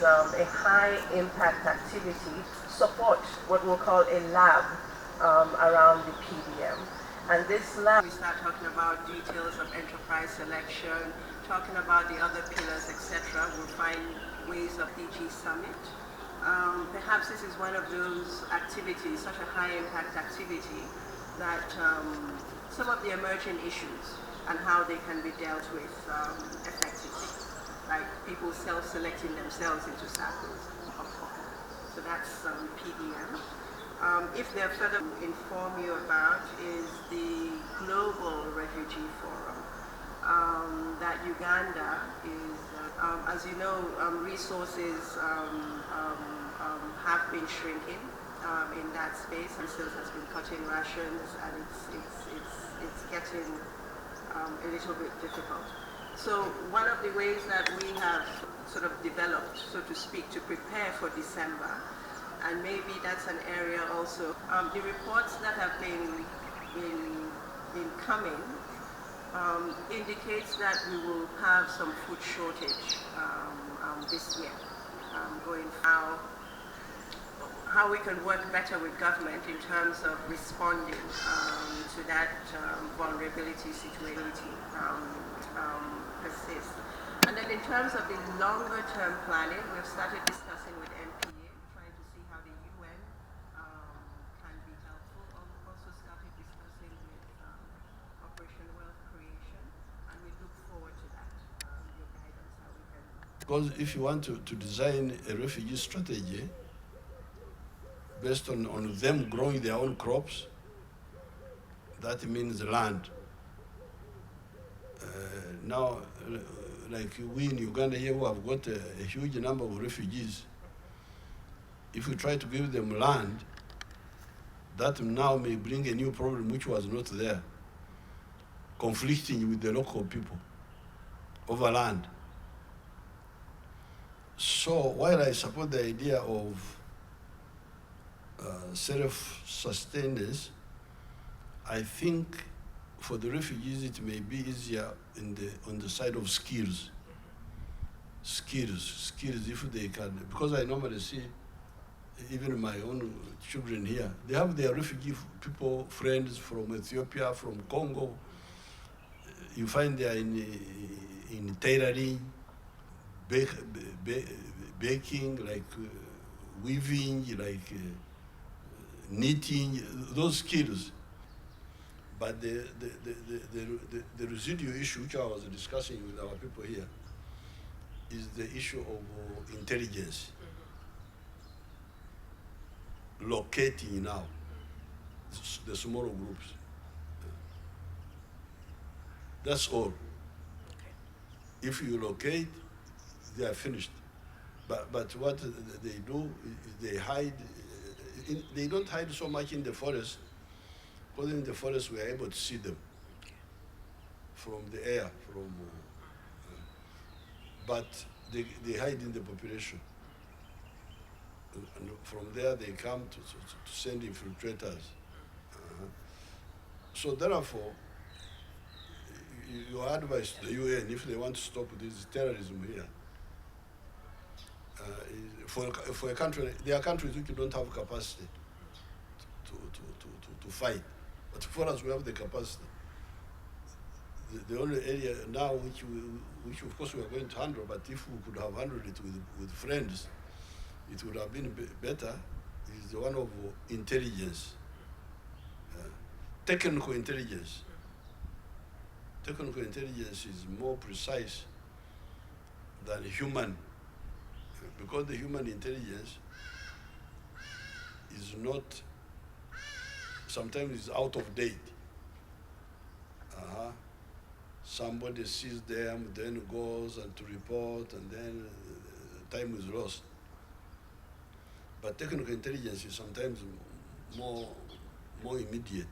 a high impact activity to support what we'll call a lab around the PDM. And this lab, we start talking about details of enterprise selection, talking about the other pillars, etc. We'll find ways of DG Summit. Perhaps this is one of those activities, such a high impact activity, that some of the emerging issues and how they can be dealt with effectively, like people self-selecting themselves into circles. So that's PDM. If they're further to inform you about is the Global Refugee Forum that Uganda is, as you know, resources have been shrinking in that space, and so has been cutting rations, and it's getting a little bit difficult. So one of the ways that we have sort of developed, so to speak, to prepare for December, and maybe that's an area also, the reports that have been coming indicates that we will have some food shortage this year, going how we can work better with government in terms of responding to that vulnerability situation persists. And then in terms of the longer term planning, we've started discussing with NPA, trying to see how the UN can be helpful. Also started discussing with Operation Wealth Creation, and we look forward to that, your guidance, how we can. Because if you want to design a refugee strategy based on them growing their own crops, that means land. Now, like we in Uganda here, who have got a huge number of refugees, if we try to give them land, that now may bring a new problem which was not there, conflicting with the local people over land. So while I support the idea of self-sustenance, I think for the refugees it may be easier on the side of skills. Skills, if they can, because I normally see, even my own children here, they have their refugee people, friends from Ethiopia, from Congo. You find they are in tailoring, baking, like weaving, like knitting, those skills. But the residual issue, which I was discussing with our people here, is the issue of intelligence. Locating now the smaller groups. That's all. Okay. If you locate, they are finished. But what they do is they hide. They don't hide so much in the forest, because in the forest we are able to see them from the air. But they hide in the population. And from there they come to send infiltrators. So therefore, your advice to the UN, if they want to stop this terrorism here, for a country, there are countries which don't have capacity to fight. But for us, we have the capacity. The only area now which of course we are going to handle, but if we could have handled it with friends, it would have been better, is the one of intelligence, technical intelligence. Technical intelligence is more precise than human, because the human intelligence is not, sometimes it's out of date. Somebody sees them, then goes and to report, and then time is lost. But technical intelligence is sometimes more immediate.